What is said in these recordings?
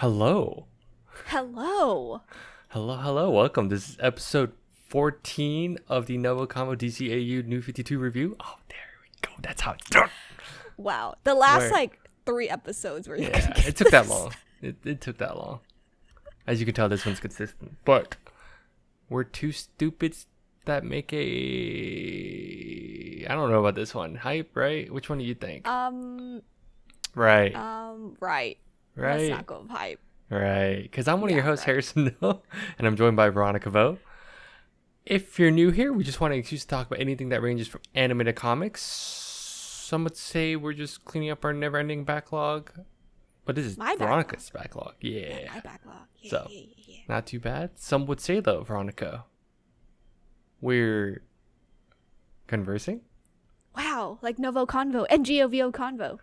Hello. Hello. Hello. Welcome. This is episode 14 of the NgoVo Convo DCAU New 52 review. Oh, there we go. That's how it's done. Wow. The last 3 episodes were it took that long. It took that long. As you can tell, this one's consistent. But we're two stupids that make a... I don't know about this one. Hype, right? Which one do you think? Right. Right. Let's not go with hype. Right. Because I'm one of your hosts, Harrison Noah, and I'm joined by Veronica Vo. If you're new here, we just want an excuse to talk about anything that ranges from anime to comics. Some would say we're just cleaning up our never-ending backlog. But this is Veronica's backlog. Yeah. My backlog. Yeah, so, not too bad. Some would say, though, Veronica, we're conversing? Wow. Like NgoVo Convo. NgoVo Convo.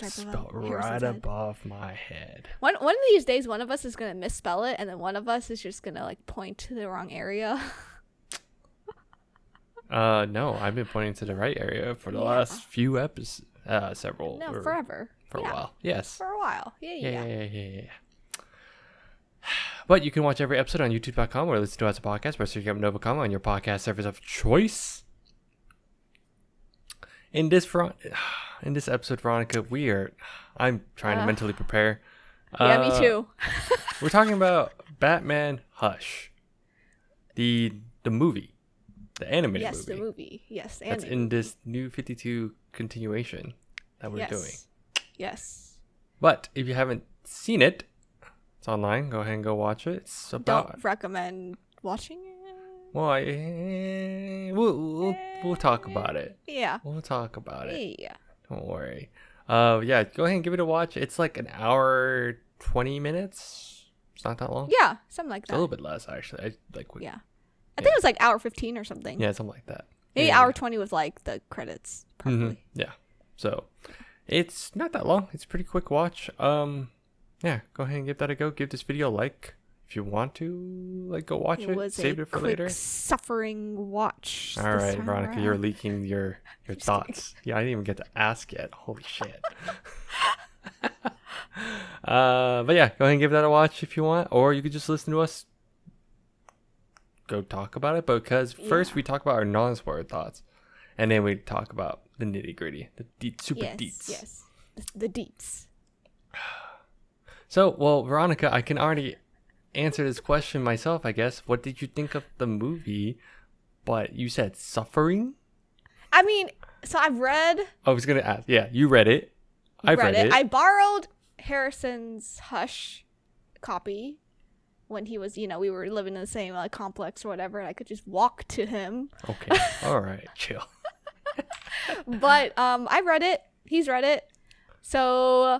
Spelled right above my head. One of these days, one of us is going to misspell it, and then one of us is just going to point to the wrong area. No, I've been pointing to the right area for the last few episodes. Several. No, forever. For a while. Yes. For a while. Yeah. But you can watch every episode on youtube.com or listen to us as a podcast by searching up NgoVo Convo on your podcast service of choice. In this episode, Veronica, I'm trying to mentally prepare. Yeah, me too. We're talking about Batman Hush. The movie. The animated movie. Yes, the movie. Yes, that's in this new 52 continuation that we're doing. Yes. But if you haven't seen it, it's online. Go ahead and go watch it. It's about... Don't recommend watching it. Well, we'll talk about it. Yeah. We'll talk about it. Yeah. Don't worry. Go ahead and give it a watch. It's like an hour, 20 minutes. It's not that long. Yeah, something like that. It's a little bit less, actually. I think it was like hour 15 or something. Yeah, something like that. Maybe hour 20 with like the credits, probably. Mm-hmm. Yeah. So it's not that long. It's a pretty quick watch. Go ahead and give that a go. Give this video a like. If you want to, go watch it. Save it for later. Suffering watch. All right, Veronica, you're leaking your thoughts. Yeah, I didn't even get to ask yet. Holy shit. But yeah, go ahead and give that a watch if you want, or you could just listen to us go talk about it. Because first we talk about our non-spoiler thoughts, and then we talk about the nitty-gritty, the super deets. Yes, the deets. So, well, Veronica, I can already answer this question myself, I guess. What did you think of the movie? But you said suffering? I mean, so I've read... I was going to ask. Yeah, you read it. I've read it. I borrowed Harrison's Hush copy when he was, we were living in the same complex or whatever, and I could just walk to him. Okay. All right. Chill. But I read it. He's read it. So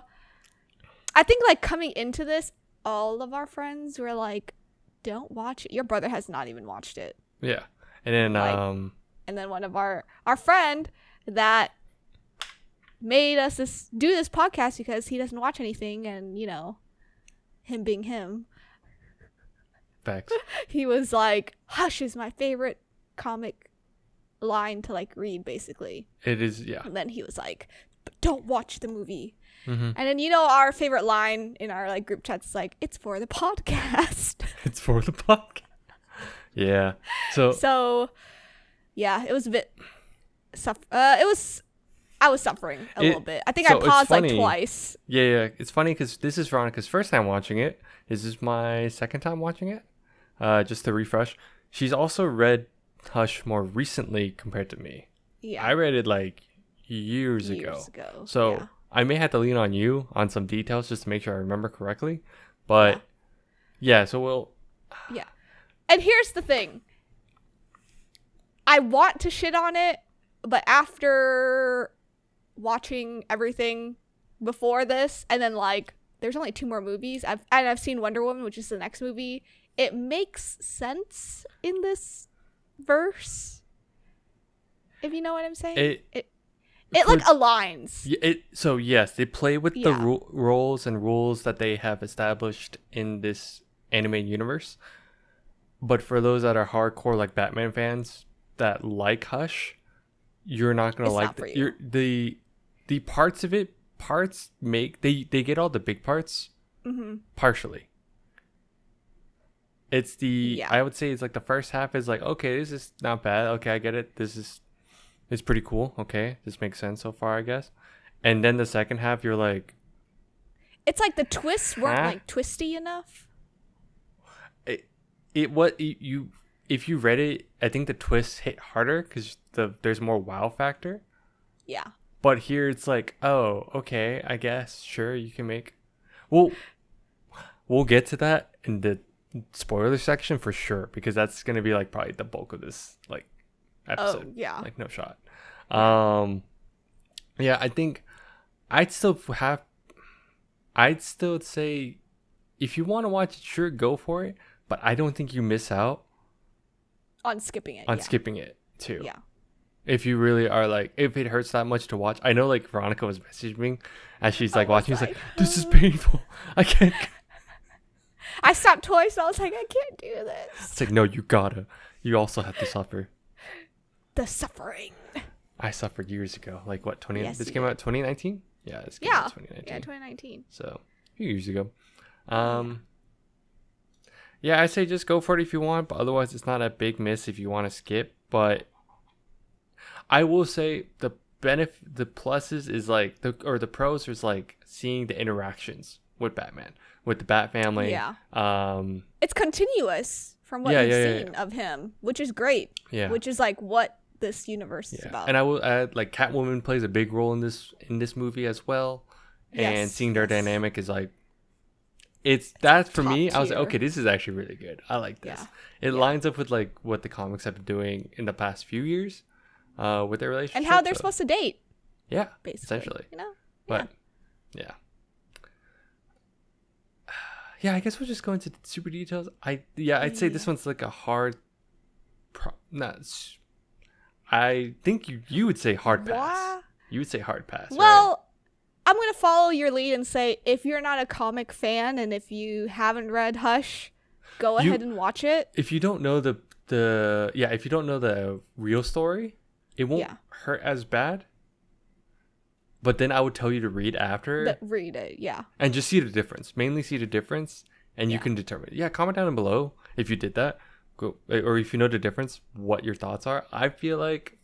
I think coming into this, all of our friends were like, don't watch it. Your brother has not even watched it. Yeah. And then and then one of our friend that made us do this podcast because he doesn't watch anything, and him being him, facts. He was like, Hush is my favorite comic line to read, basically. It is, yeah. And then he was like, but don't watch the movie. Mm-hmm. And then our favorite line in our group chats is it's for the podcast. It's for the podcast. Yeah. So yeah, it was a bit I was suffering a little bit. I think I paused twice. Yeah. It's funny because this is Veronica's first time watching it. This is my second time watching it. Just to refresh. She's also read Hush more recently compared to me. Yeah. I read it years ago. So yeah. I may have to lean on you on some details just to make sure I remember correctly. But yeah, so we'll... Yeah. And here's the thing. I want to shit on it, but after watching everything before this, and then there's only 2 more movies. I've seen Wonder Woman, which is the next movie. It makes sense in this verse, if you know what I'm saying. It aligns. So yes, they play with the roles and rules that they have established in this anime universe. But for those that are hardcore Batman fans that like Hush, you're not gonna like the parts of it. They get all the big parts, Partially. It's Yeah. I would say it's like the first half is like, okay, this is not bad. Okay, I get it. It's pretty cool. Okay, this makes sense so far, I guess. And then the second half, you're like, It's like the twists weren't Huh? like twisty enough. what you if you read it, I think the twists hit harder because there's more wow factor. Yeah. But here it's like, oh, okay, I guess, sure, you can make. Well, we'll get to that in the spoiler section for sure because that's gonna be like probably the bulk of this like episode. Oh, yeah. Like no shot. Yeah, I think I'd still say if you want to watch it, sure, go for it. But I don't think you miss out On skipping it. on yeah. skipping it too. Yeah. If you really are like, if it hurts that much to watch, I know like Veronica was messaging me as she's like watching. She's like, "This is painful. I can't." I stopped twice. And I was like, I can't do this. It's like, no, you gotta. You also have to suffer. The suffering. I suffered years ago. Like what? Yes, This you came did. out 2019. Yeah, this came Yeah. out 2019. Yeah, 2019. So a few years ago. Yeah, I say just go for it if you want, but otherwise it's not a big miss if you want to skip. But I will say the pluses is like the pros is like seeing the interactions with Batman, with the Bat family. Yeah. Um. It's continuous from what Yeah, you've yeah, seen of him, which is great. Yeah. Which is like what this universe is Yeah. about. And I will add like Catwoman plays a big role in this movie as well, and Yes, seeing their yes. dynamic is like. It's that for top me. I was like, tier. okay, this is actually really good. I like this. Yeah. It lines up with like what the comics have been doing in the past few years, with their relationship And how they're so- supposed to date, Yeah, basically. essentially. You know? But yeah. Yeah, I guess we'll just go into the super details. I'd say this one's like a hard. I think you would say hard pass. Why? You would say hard pass. Right? Well, I'm going to follow your lead and say if you're not a comic fan and if you haven't read Hush, go ahead and watch it. If you don't know if you don't know the real story, it won't hurt as bad. But then I would tell you to read after But read it, yeah. and just see the difference. Mainly see the difference, and you can determine. Yeah, comment down below if you did that, go, or if you know the difference, what your thoughts are. I feel like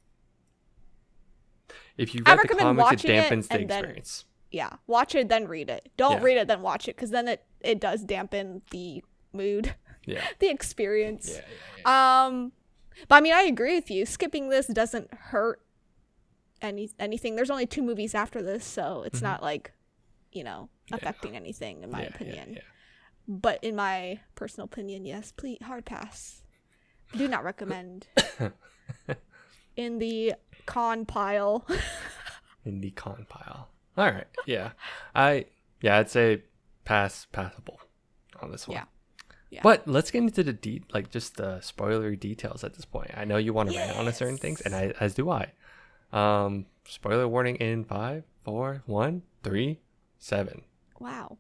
if you read the recommend comics, it watching it dampens the and then- experience. Yeah, watch it, then read it. Don't Yeah. read it, then watch it, because then it does dampen the mood, Yeah. the experience. Yeah. But I mean, I agree with you. Skipping this doesn't hurt anything. There's only 2 movies after this, so it's not like, affecting anything, in my opinion. Yeah. But in my personal opinion, yes, please, hard pass. Do not recommend. In the con pile. In the con pile. All right. Yeah. I'd say passable on this one. Yeah. But let's get into the just the spoilery details at this point. I know you want to rant on certain things, and as do I. Spoiler warning in 5, 4, 1, 3, 7. Wow.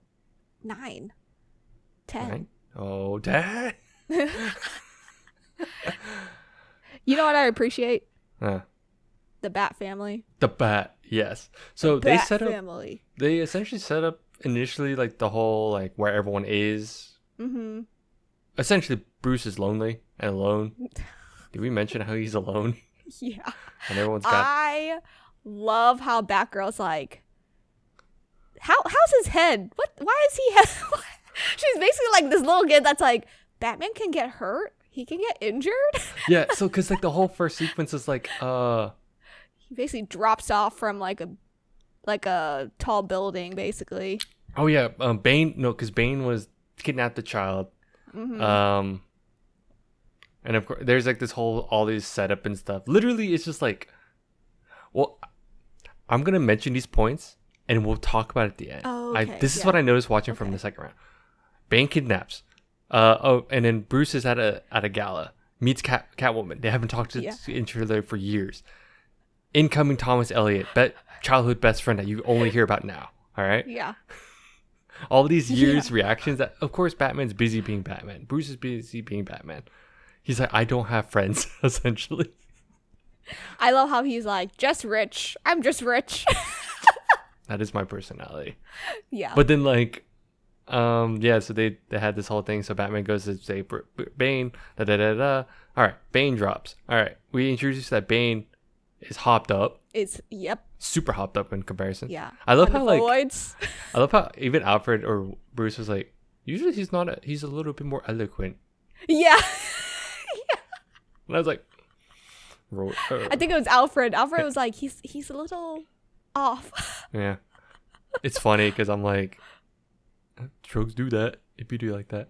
9. 10. 9. Oh, Dad. You know what I appreciate? The The Bat family. Bat. Yes. So Bat family. They essentially set up initially like the whole like where everyone is. Mm-hmm. Essentially, Bruce is lonely and alone. Did we mention how he's alone? Yeah. And everyone's got. I love how Batgirl's like, how's his head? Why is he? She's basically like this little kid that's like, Batman can get hurt. He can get injured. Yeah. So, because like the whole first sequence is like, He basically drops off from like a tall building, basically. Oh yeah, Bane. No, because Bane was kidnapped the child. Mm-hmm. And of course, there's like all these setup and stuff. Literally, it's just like, well, I'm gonna mention these points and we'll talk about it at the end. Oh, okay. This is what I noticed watching from the second round. Bane kidnaps. And then Bruce is at a gala, meets Catwoman. They haven't talked to each other for years. Incoming Thomas Elliot, childhood best friend that you only hear about now. All right. Yeah. All these years reactions that of course Batman's busy being Batman. Bruce is busy being Batman. He's like, I don't have friends, essentially. I love how he's like, just rich. I'm just rich. That is my personality. Yeah. But then like Yeah, so they had this whole thing. So Batman goes to say Bane, da da da da. All right, Bane drops. All right, we introduced that Bane is hopped up, Yep. super hopped up in comparison. Yeah. I love On the how like Polaroids. I love how even Alfred or Bruce was like, usually he's not. He's a little bit more eloquent. Yeah. And I was like, I think it was Alfred. Alfred was like, he's a little off. yeah. It's funny because I'm like, drugs do that if you do like that.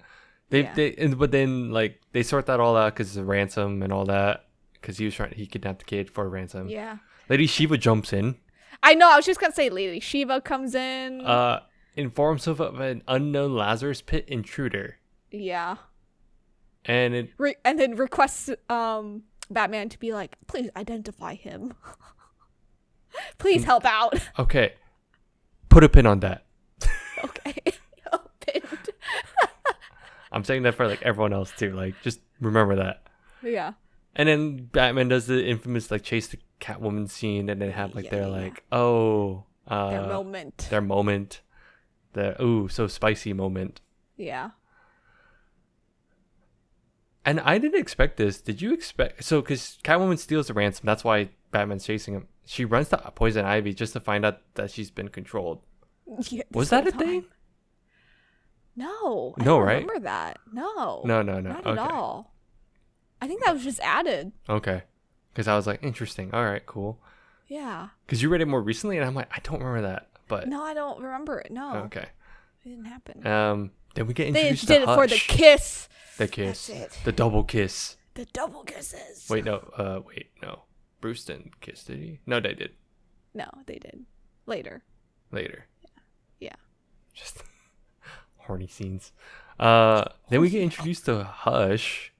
But then like they sort that all out because of ransom and all that. Because he kidnapped the kid for a ransom. Yeah. Lady Shiva jumps in. I know. I was just gonna say, Lady Shiva comes in. Informs of an unknown Lazarus Pit intruder. Yeah. And and then requests Batman to be like, please identify him. Please help out. Okay. Put a pin on that. Okay. Pinned. I'm saying that for like everyone else too. Like just remember that. Yeah. And then Batman does the infamous like chase the Catwoman scene, and they have like their their moment. The so spicy moment. Yeah. And I didn't expect this. Did you expect? So, because Catwoman steals the ransom, that's why Batman's chasing him. She runs to Poison Ivy just to find out that she's been controlled. Yeah, was that a thing? No. I No, don't right? remember that. No. No. Not at all. I think that was just added. Okay. Because I was like, interesting. All right, cool. Yeah. Because you read it more recently, and I'm like, I don't remember that. But no, I don't remember it. No. Okay. It didn't happen. Then we get They introduced did to it Hush. for the kiss. The kiss. That's it. The double kiss. The double kisses. Wait, no. No. Bruce didn't kiss, did he? No, they did. No, they did. Later. Yeah. Just horny scenes. Then we get introduced to Hush.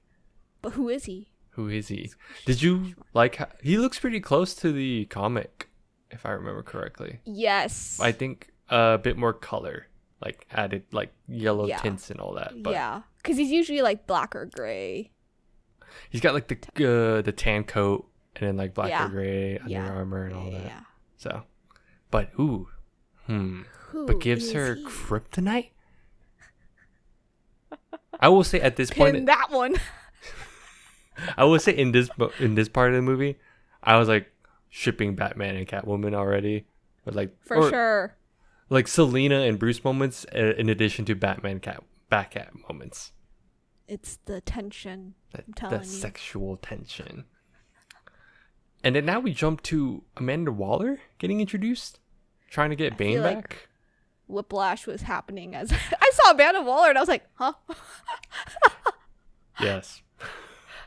But who is he? Who is he? Did you like he looks pretty close to the comic, if I remember correctly. Yes. I think a bit more color, like added like yellow Yeah. tints and all that. But yeah. Because he's usually like black or gray. he's got like the tan coat and then like black Yeah. or gray under Yeah. armor and all that. Yeah. So, but Who but gives is her he? kryptonite. I will say at this Pin point, that one. I will say in this part of the movie, I was like shipping Batman and Catwoman already, but like For sure. like Selena and Bruce moments, in addition to Batman Batcat moments. It's the tension. I'm telling That you. sexual tension. And then now we jump to Amanda Waller getting introduced, trying to get Bane feel back. like Whiplash was happening as I saw Amanda Waller and I was like, huh? Yes,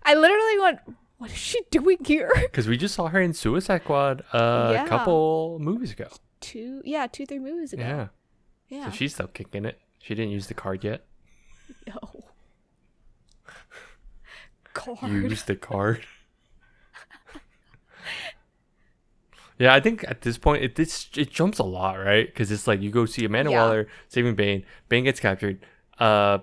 I literally went, what is she doing here? because we just saw her in Suicide Squad a Yeah. couple movies ago. 2-3 movies ago. Yeah. Yeah. So she's still kicking it. She didn't use the card yet. No. Card. Use the card. Yeah, I think at this point it jumps a lot, right? Because it's like you go see Amanda Yeah. Waller saving Bane. Bane gets captured. Later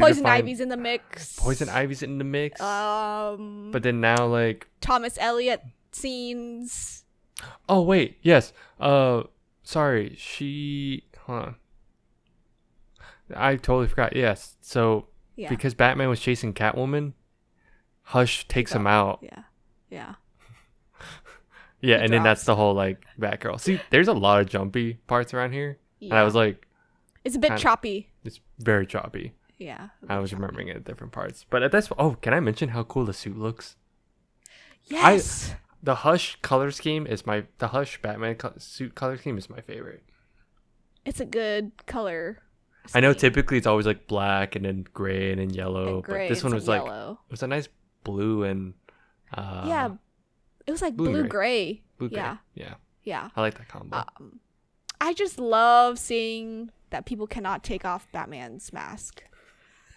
Poison to find Ivy's in the mix. Poison Ivy's in the mix. But then now like Thomas Elliot scenes. oh wait, yes. Sorry, hold on. I totally forgot. Yes. So Yeah. because Batman was chasing Catwoman, Hush takes him out. Yeah. Yeah. Yeah, He and then that's drops. the whole like Batgirl. See, there's a lot of jumpy parts around here. And I Yeah. was like, It's a bit kinda- choppy. it's very choppy. Yeah. I was remembering it at different parts. But at this can I mention how cool the suit looks? Yes. The Hush color scheme is the Hush Batman suit color scheme is my favorite. It's a good color. I know scheme. typically it's always like black and then gray and then yellow, And gray but this and one was some like yellow. it was a nice blue and yeah. It was like blue and blue gray. gray. blue Yeah. gray. Yeah. Yeah. I like that combo. I just love seeing that people cannot take off Batman's mask.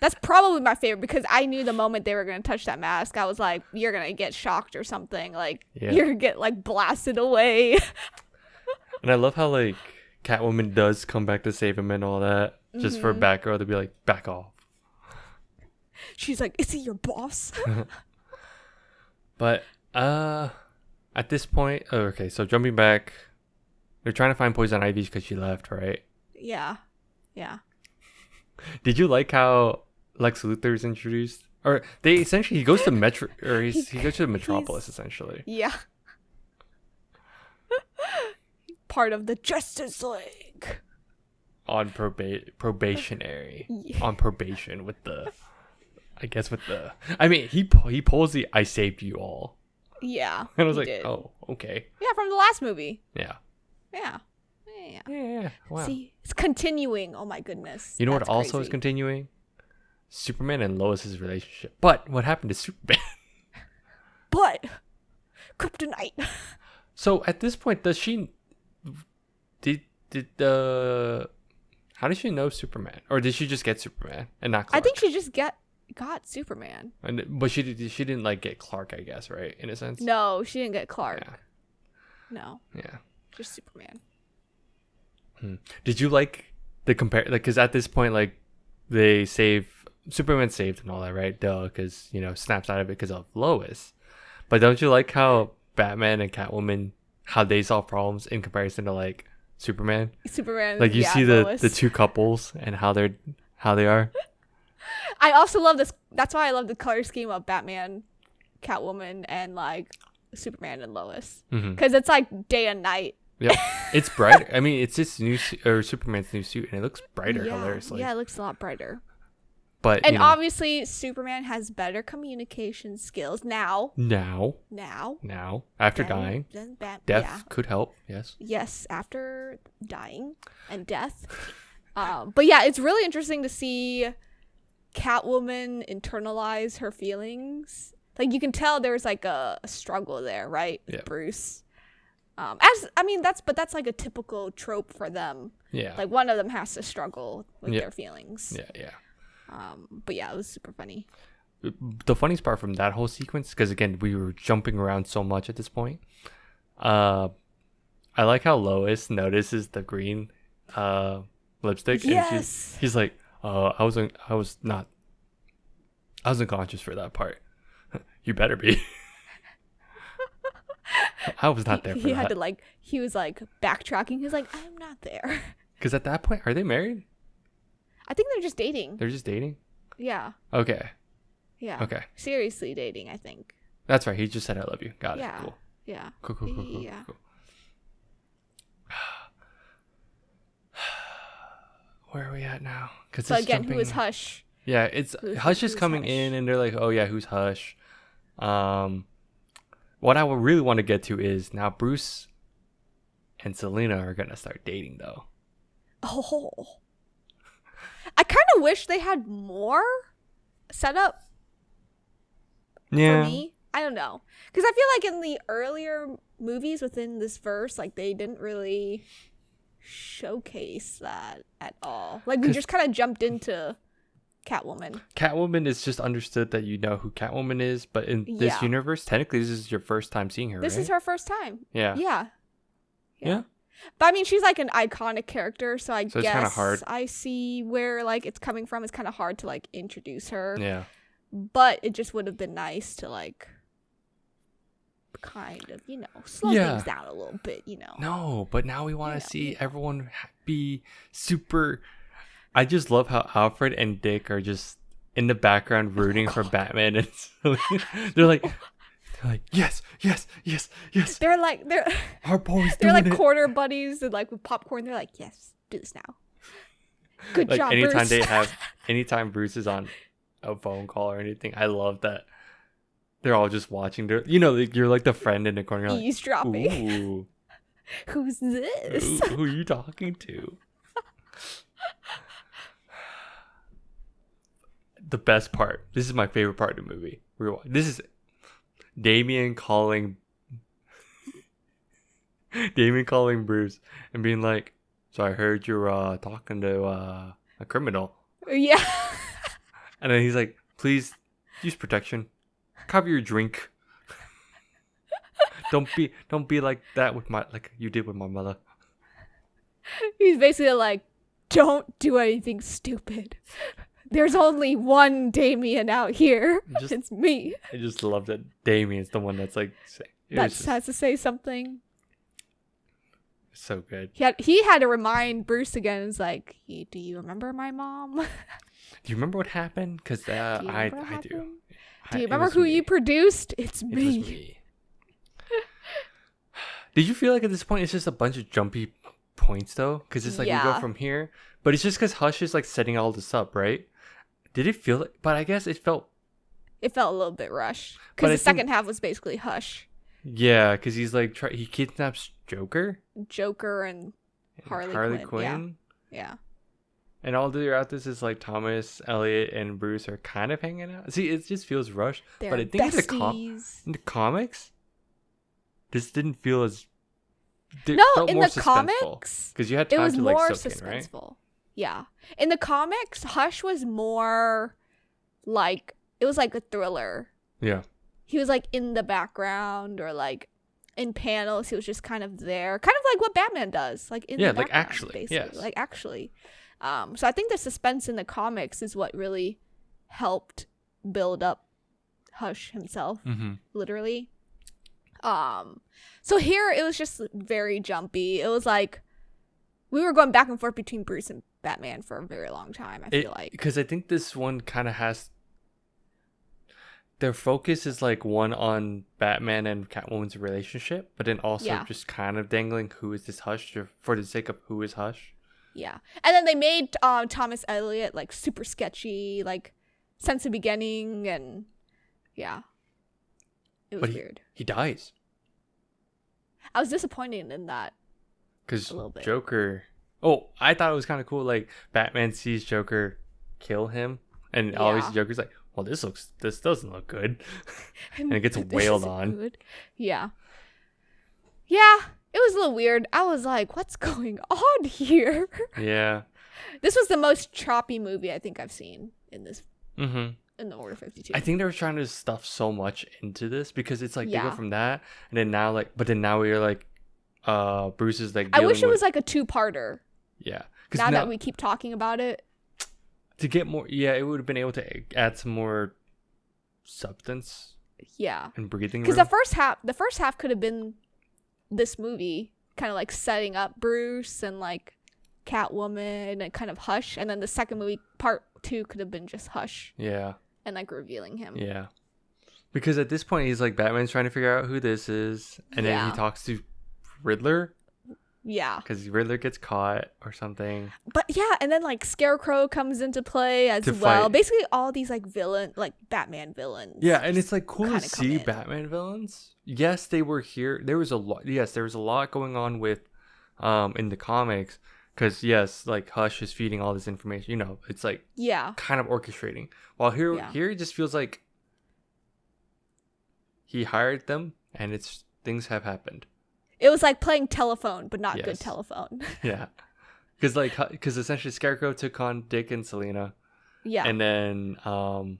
That's probably my favorite because I knew the moment they were going to touch that mask, I was like, you're going to get shocked or something. Like, Yeah. you're going to get, like, blasted away. And I love how like Catwoman does come back to save him and all that. Just for Mm-hmm. Batgirl to be like, back off. She's like, is he your boss? But at this point, okay, so jumping back, they're trying to find Poison Ivy because she left, right? Yeah. Yeah. Did you like how Lex Luthor is introduced? Or they essentially he goes to Metro, or he goes to Metropolis essentially. Yeah. Part of the Justice League. On probationary. Yeah. On probation with the, I guess with the. I mean, he pulls the "I saved you all," Yeah. and I was he like, did. oh, okay, Yeah, from the last movie. yeah, Yeah. yeah. Wow. See, it's continuing. Oh my goodness. You know what That's also is crazy. continuing? Superman and Lois's relationship. But what happened to Superman? But kryptonite. So at this point, does she? Did the? How did she know Superman, or did she just get Superman and not Clark? I think she just got Superman. But she didn't like get Clark, I guess, right? In a sense. No, she didn't get Clark. Yeah. No, Yeah. just Superman. Did you like the compare? Like, because at this point, like, they save Superman saved and all that, right? Duh, because snaps out of it because of Lois. But don't you like how Batman and Catwoman, how they solve problems in comparison to like Superman? Superman. Like you yeah, see Lois. the two couples and how they are. I also love this. That's why I love the color scheme of Batman, Catwoman, and like Superman and Lois, because it's like day and night. Yep, it's brighter. I mean, it's this new or Superman's new suit, and it looks brighter, hilariously. Yeah, it looks a lot brighter. But And obviously, Superman has better communication skills now. now after dying, Death death could help. Yes. Yes, after dying and death. But yeah, it's really interesting to see Catwoman internalize her feelings. Like you can tell there's like a struggle there, right? With Yeah. Bruce. That's like a typical trope for them. Yeah. Like one of them has to struggle with Yeah. their feelings. Yeah. But yeah, it was super funny. The funniest part from that whole sequence, because again we were jumping around so much at this point. I like how Lois notices the green lipstick, Yes. and he's like, I was unconscious for that part. You better be. I was not there for He that. had to he was like backtracking. He was like, I'm not there. Because at that point, are they married? I think they're just dating. They're just dating. Yeah. Okay. Yeah. Okay. Seriously dating, I think. That's right. He just said I love you. Got Yeah. it. Cool. Yeah. Cool. Yeah. Cool. Where are we at now? Because So again, who is Hush? Yeah, it's Hush is coming in, and they're like, "Oh yeah, who's Hush?" What I would really want to get to is now Bruce and Selena are gonna start dating, though. Oh. I kind of wish they had more setup Yeah. for me. I don't know. Because I feel like in the earlier movies within this verse, like they didn't really showcase that at all. Like we just kind of jumped into Catwoman. Catwoman is just understood that you know who Catwoman is, but in this Yeah. universe, technically, this is your first time seeing her. This right? is her first time. Yeah. Yeah. But I mean, she's like an iconic character, so I So it's kinda guess hard. I see where like it's coming from. It's kind of hard to like introduce her. Yeah. But it just would have been nice to like kind of, slow Yeah. things down a little bit, No, but now we want You to know, see everyone be super. I just love how Alfred and Dick are just in the background rooting for Batman, and they're like, yes. They're like Our boy's they're doing like it. corner buddies and like with popcorn. They're like, yes, do this now. Good Like job, anytime Bruce. anytime Bruce is on a phone call or anything, I love that they're all just watching. You're like the friend in the corner. You're like, Eavesdropping. ooh, Who's this? who are you talking to? The best part. This is my favorite part of the movie. This is Damien calling Bruce and being like, "So I heard you're talking to a criminal." Yeah. And then he's like, "Please use protection. Cover your drink. Don't be like that with like you did with my mother." He's basically like, don't do anything stupid. There's only one Damien out here. It's me. I just love that Damien's the one that's like That has to say something. So good. He had to remind Bruce again. It's like, do you remember my mom? Do you remember what happened? Because I do. Do you remember who you produced? It's me. It was me. Did you feel like at this point it's just a bunch of jumpy points though? Because it's like you go from here, but it's just because Hush is like setting all this up, right? Did it feel like? But I guess it felt a little bit rushed because the second half was basically Hush. Yeah, because he's like he kidnaps Joker and Harley Quinn. Yeah. And all throughout this is like Thomas, Elliot, and Bruce are kind of hanging out. See, it just feels rushed. But I think in the comics, this didn't feel as. In the comics, because you had time to like soak in, right? Yeah, in the comics, Hush was more like it was like a thriller. Yeah. He was like in the background or like in panels. He was just kind of there, kind of like what Batman does, like in the background, like actually, basically. yes. Like actually. So I think the suspense in the comics is what really helped build up Hush himself, literally. So here it was just very jumpy. It was like we were going back and forth between Bruce and Batman for a very long time. I feel like because I think this one kind of has their focus is like one on Batman and Catwoman's relationship, but then also just kind of dangling who is this Hush for the sake of who is Hush. Yeah, and then they made Thomas Elliot like super sketchy, like since the beginning, and it was weird. He dies. I was disappointed in that. Because Joker. Oh, I thought it was kind of cool. Like Batman sees Joker kill him, and always Joker's like, "Well, this doesn't look good," and it gets wailed on. Good. Yeah. It was a little weird. I was like, what's going on here? Yeah. This was the most choppy movie I think I've seen in this. In the Order 52. I think they were trying to stuff so much into this because it's like they go from that and then now we're like Bruce is like I wish it was like a two-parter. Yeah. Now that we keep talking about it. To get more it would have been able to add some more substance. Yeah. And breathing room. Because the first half could have been this movie kind of like setting up Bruce and like Catwoman and kind of Hush, and then the second movie part 2 could have been just Hush. Yeah. And like revealing him. Yeah. Because at this point he's like Batman's trying to figure out who this is, and then he talks to Riddler. Yeah. Because Riddler gets caught or something. But and then like Scarecrow comes into play as well. Fight. Basically all these like Batman villains. Yeah, and it's like cool to see Batman villains. Yes, they were here. There was a lot going on with in the comics. Because like Hush is feeding all this information. It's like kind of orchestrating. While here it just feels like he hired them and things have happened. It was like playing telephone, but not good telephone. Yeah. Because essentially Scarecrow took on Dick and Selena. Yeah. And then, oh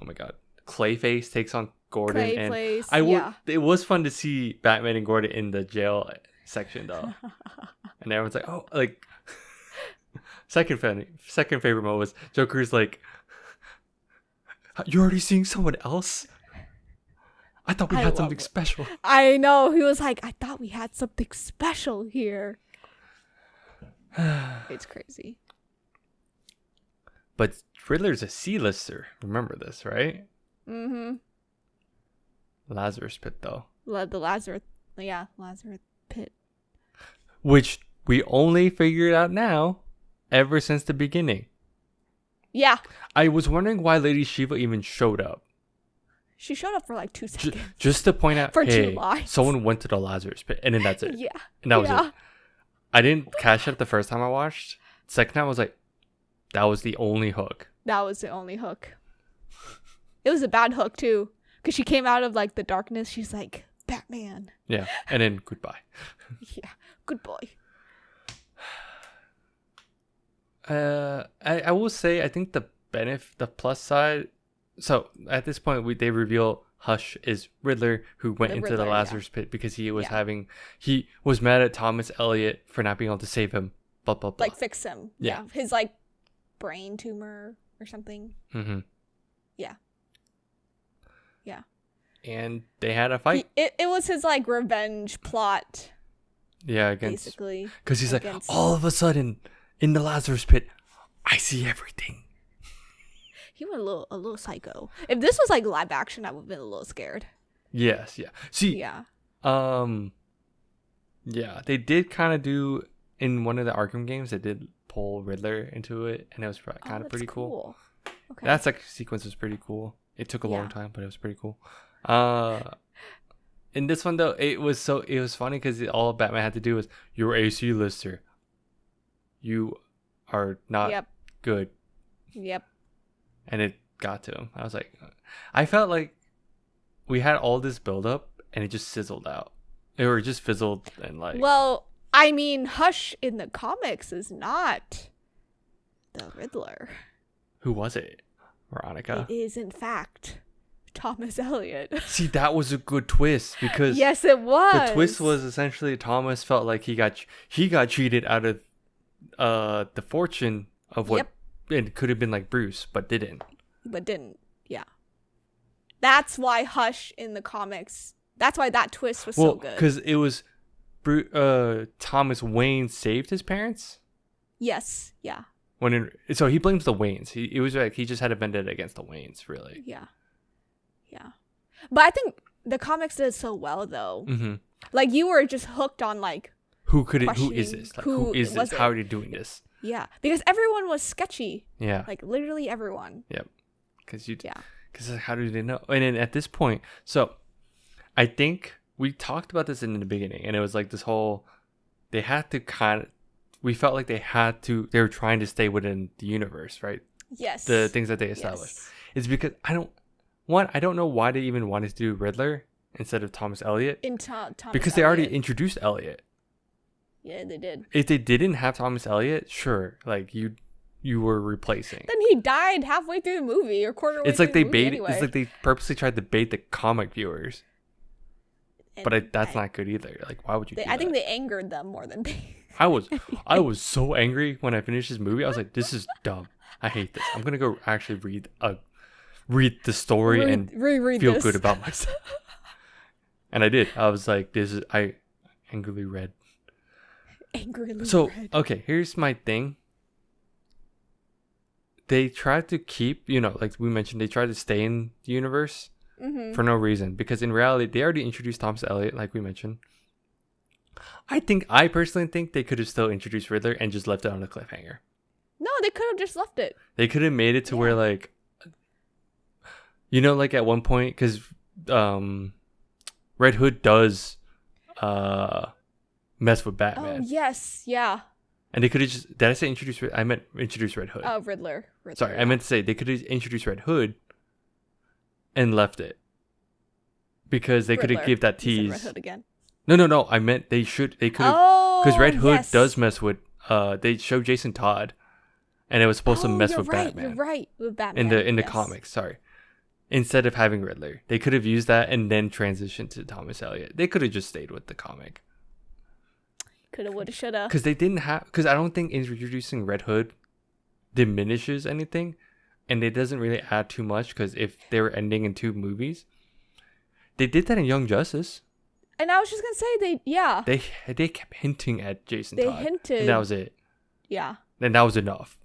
my God, Clayface takes on Gordon. It was fun to see Batman and Gordon in the jail section, though. And everyone's like, oh, like, second favorite moment was Joker's like, you're already seeing someone else? I thought we had something special. I know. He was like, I thought we had something special here. It's crazy. But Riddler's a C-lister. Remember this, right? Mm-hmm. Lazarus Pit, though. The Lazarus Pit. Which we only figured out now ever since the beginning. Yeah. I was wondering why Lady Shiva even showed up. She showed up for like 2 seconds. Just to point out, for 2 lines. Someone went to the Lazarus Pit, and then that's it. Yeah. And that was it. I didn't catch it the first time I watched. Second time, I was like, that was the only hook. That was the only hook. It was a bad hook, too. Because she came out of like the darkness. She's like, Batman. Yeah. And then goodbye. Yeah. Good boy. I will say, I think the plus side. So at this point, they reveal Hush is Riddler, who went into the Lazarus Pit because he was he was mad at Thomas Elliot for not being able to save him. Blah blah blah. Like fix him. Yeah. His like brain tumor or something. Mm-hmm. Yeah. Yeah. And they had a fight. It was his like revenge plot Yeah, against basically. because he's like, against- all of a sudden in the Lazarus pit, I see everything. He went a little psycho. If this was like live action, I would have been a little scared. Yes, yeah. See, Yeah. yeah, they did kind of do in one of the Arkham games. They did pull Riddler into it, and it was kind of pretty cool. Okay. That sequence was pretty cool. It took a long time, but it was pretty cool. In this one though, it was funny because all Batman had to do was, "You're a C-lister. You are not good." Yep. And it got to him. I was like, I felt like we had all this build up and it just sizzled out. Or it just fizzled and like. Well, I mean, Hush in the comics is not the Riddler. Who was it? Veronica? It is, in fact, Thomas Elliot. See, that was a good twist because yes, it was. the twist was essentially Thomas felt like he got cheated out of the fortune of what it could have been like Bruce, but didn't. Yeah. That's why Hush in the comics. That's why that twist was so good. Because it was Thomas Wayne saved his parents. Yes. Yeah. So he blames the Waynes. It was like he just had a vendetta against the Waynes, really. Yeah. Yeah. But I think the comics did so well, though. Mm-hmm. Like, you were just hooked on, like, who is this? Like, who is this? How are you doing this? Yeah. Because everyone was sketchy. Yeah. Like, literally everyone. Yep. Because how did they know? And then at this point, so I think we talked about this in the beginning, and it was like this whole, we felt like they were trying to stay within the universe, right? Yes. The things that they established. Yes. It's because I don't know why they even wanted to do Riddler instead of Thomas Elliot. Because they already introduced Elliot. Yeah, they did. If they didn't have Thomas Elliot, sure, like you were replacing. Then he died halfway through the movie or quarter way it's like through they the movie anyway. It's like they purposely tried to bait the comic viewers. But that's not good either. Like, why would you do that? I think they angered them more than they... I was so angry when I finished this movie. I was like, this is dumb. I hate this. I'm going to go actually read the story and feel good about myself. And I did. I was like, I angrily read. Okay, here's my thing. They tried to keep, like we mentioned, they tried to stay in the universe for no reason. Because in reality, they already introduced Thomas Elliot, like we mentioned. I personally think they could have still introduced Riddler and just left it on a cliffhanger. No, they could have just left it. They could have made it to where, like, like at one point, because Red Hood does mess with Batman. Oh, yes, yeah. And they could have just, did I say introduce? I meant introduce Red Hood. Oh, Riddler. Sorry, I meant to say they could have introduced Red Hood and left it. Because they could have give that tease. Red Hood again. No. I meant they could have, because Red Hood does mess with, they show Jason Todd, and it was supposed to mess with Batman. You're right, with Batman. In the comics, sorry. Instead of having Riddler, they could have used that and then transitioned to Thomas Elliot. They could have just stayed with the comic. Coulda, woulda, shoulda. Because they didn't have, because I don't think introducing Red Hood diminishes anything, and it doesn't really add too much. Because if they were ending in 2 movies, they did that in Young Justice. And I was just gonna say they kept hinting at Jason Todd. They hinted, and that was it. Yeah. And that was enough.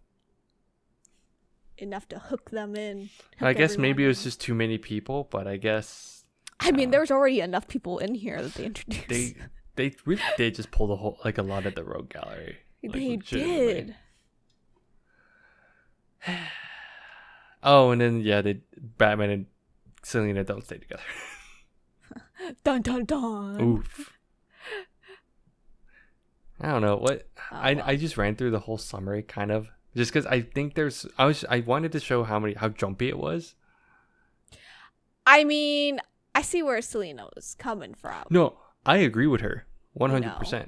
Enough to hook them in. I guess maybe it was just too many people, but I guess. I mean, there's already enough people in here that they introduced. They really did just pull the whole, like, a lot at the Rogue Gallery. Like, they did. Oh, and then Batman and Selena don't stay together. Dun dun dun. Oof. I don't know what I just ran through the whole summary kind of just because I think I wanted to show how jumpy it was. I mean, I see where Selena was coming from. No, I agree with her 100%.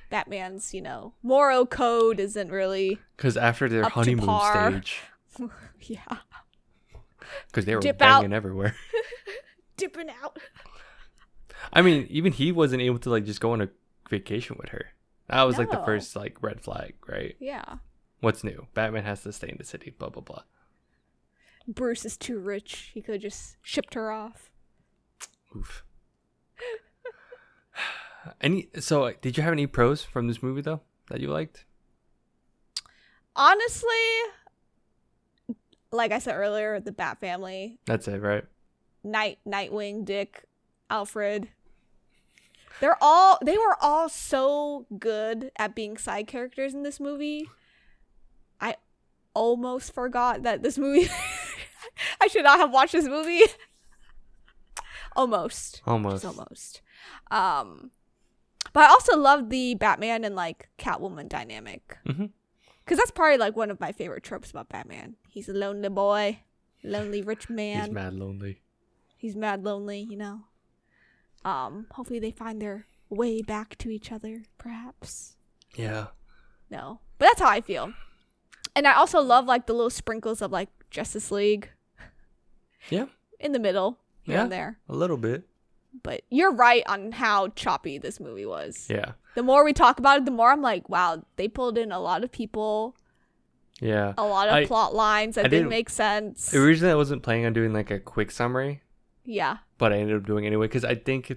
Batman's, moral code isn't really because after their honeymoon stage. Yeah. Because they were banging everywhere. Dipping out. I mean, even he wasn't able to, like, just go on a vacation with her. That was like the first, like, red flag, right? Yeah. What's new? Batman has to stay in the city, blah, blah, blah. Bruce is too rich. He could have just shipped her off. Oof. Did you have any pros from this movie though that you liked? Honestly, like I said earlier, the Bat family, That's it, right? Nightwing, Dick, Alfred. They were all so good at being side characters in this movie. I almost forgot that this movie I should not have watched this movie. Almost. Just almost. But I also love the Batman and like Catwoman dynamic. Mm-hmm. Because that's probably like one of my favorite tropes about Batman. He's a lonely boy, lonely rich man. He's mad lonely. He's mad lonely, you know. Hopefully they find their way back to each other, perhaps. Yeah. No. But that's how I feel. And I also love like the little sprinkles of like Justice League. Yeah. In the middle. Here and there. A little bit. But you're right on how choppy this movie was. Yeah. The more we talk about it, the more I'm like, wow, they pulled in a lot of people. Yeah. A lot of plot lines that didn't make sense. Originally, I wasn't planning on doing like a quick summary. Yeah. But I ended up doing it anyway because I think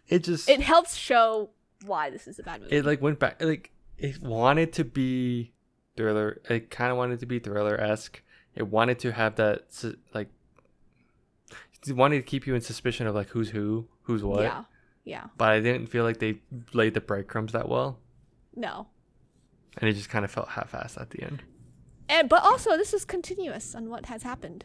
it helps show why this is a bad movie. It like went back, like it wanted to be thriller. It kind of wanted to be thriller-esque. It wanted to have that like. It wanted to keep you in suspicion of like who's who, who's what. Yeah. Yeah. But I didn't feel like they laid the breadcrumbs that well. No. And it just kind of felt half-assed at the end. But also, this is continuous on what has happened.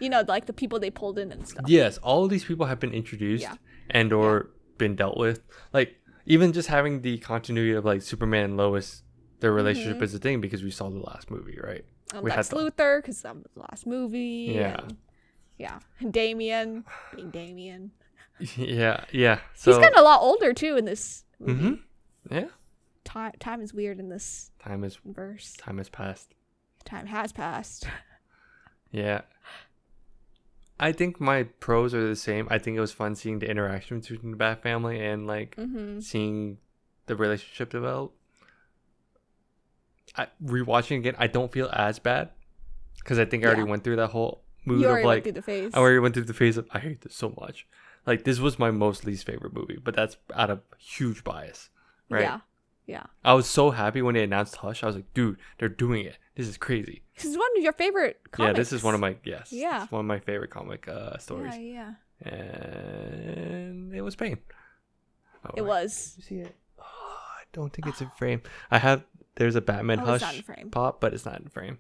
You know, like the people they pulled in and stuff. Yes, all of these people have been introduced or been dealt with. Like, even just having the continuity of like Superman and Lois, their relationship is a thing because we saw the last movie, right? We Lex Luthor, because that was the last movie. Yeah. And Damien, being Damien. Yeah. So he's gotten a lot older too in this movie. Yeah. Time is weird in this verse. Time has passed. Time has passed. Yeah. I think my pros are the same. I think it was fun seeing the interaction between the Bat family and like seeing the relationship develop. Rewatching again, I don't feel as bad because I think I already went through that whole mood of like went through the phase. I already went through the phase of I hate this so much. Like this was my most least favorite movie, but that's out of huge bias, right? Yeah. I was so happy when they announced Hush. I was like, dude, they're doing it. This is crazy. This is one of your favorite comics. Yeah, this is one of my It's one of my favorite comic stories. Yeah. And it was pain. It was. You see it? Oh, I don't think it's in frame. There's a Batman Hush pop, but it's not in frame.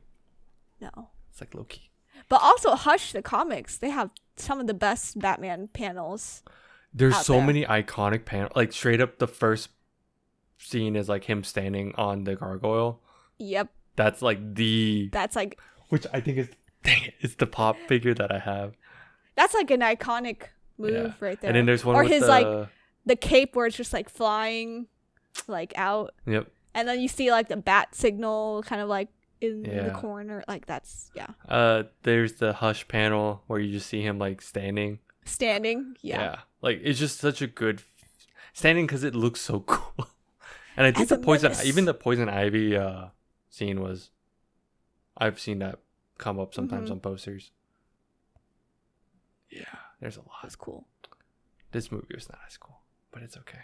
No. It's like low-key. But also Hush, the comics, they have some of the best Batman panels. There's so many iconic panels. Like straight up the first scene is like him standing on the gargoyle. Yep. That's like which I think is, dang it, it's the pop figure that I have. That's like an iconic move right there. And then there's one with like the cape where it's just like flying like out. Yep. And then you see like the bat signal kind of like in the corner. Like that's there's the Hush panel where you just see him like standing. Yeah. Like it's just such a good standing because it looks so cool. And I think the poison ivy scene was, I've seen that come up sometimes on posters. Yeah, there's a lot. That's cool. This movie was not as cool, but it's okay.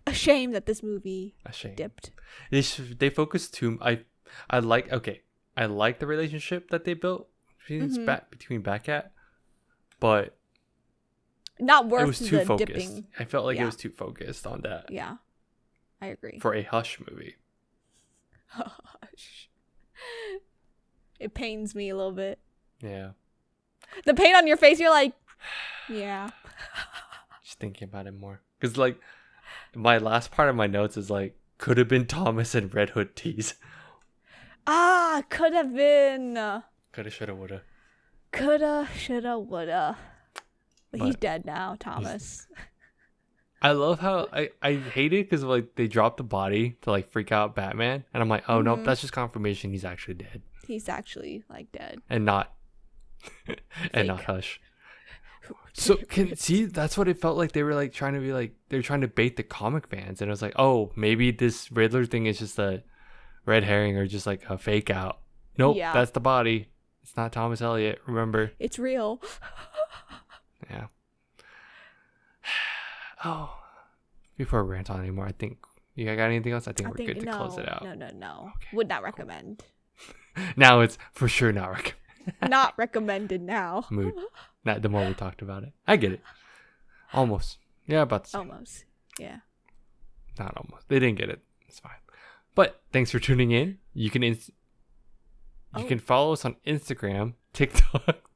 A shame that this movie dipped. They focused too. I like the relationship that they built between Batcat, but not worth it was too focused. Dipping. I felt like it was too focused on that. Yeah. I agree. For a Hush movie. Hush. It pains me a little bit. Yeah. The pain on your face, you're like, yeah. Just thinking about it more. Because, like, my last part of my notes is, like, could have been Thomas and Red Hood tease. Could have been. Coulda, shoulda, woulda. Coulda, shoulda, woulda. But he's dead now, Thomas. I love how I hate it because like they dropped the body to like freak out Batman, and I'm like, oh no, that's just confirmation he's actually dead. He's actually like dead, and not not Hush. So that's what it felt like. They were like trying to be like they're trying to bait the comic fans, and it was like, oh, maybe this Riddler thing is just a red herring or just like a fake out. Nope, that's the body. It's not Thomas Elliott. Remember, it's real. Yeah. Oh, before I rant on anymore, I think you got anything else? I think we're good to no, close it out. No. Okay, Would not recommend. Now it's for sure not recommended. Not recommended now. Mood. Not the more we talked about it. I get it. Almost. Yeah, about the same. Almost. Yeah. Not almost. They didn't get it. It's fine. But thanks for tuning in. You can can follow us on Instagram, TikTok,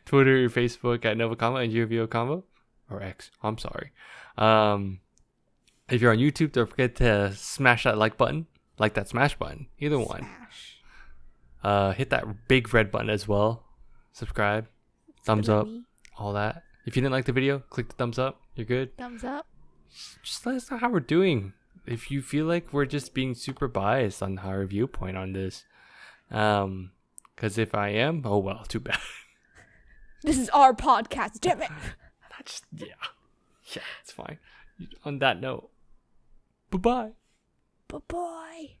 Twitter, Facebook at NgoVo Convo and NgoVo Convo. Or X. I'm sorry. If you're on YouTube, don't forget to smash that like button. Like that smash button. Either one. Hit that big red button as well. Subscribe. Thumbs up. All that. If you didn't like the video, click the thumbs up. You're good. Thumbs up. Just let us know how we're doing. If you feel like we're just being super biased on our viewpoint on this. Because if I am, oh well, too bad. This is our podcast, damn it. Yeah, it's fine. On that note, bye-bye. Bye-bye.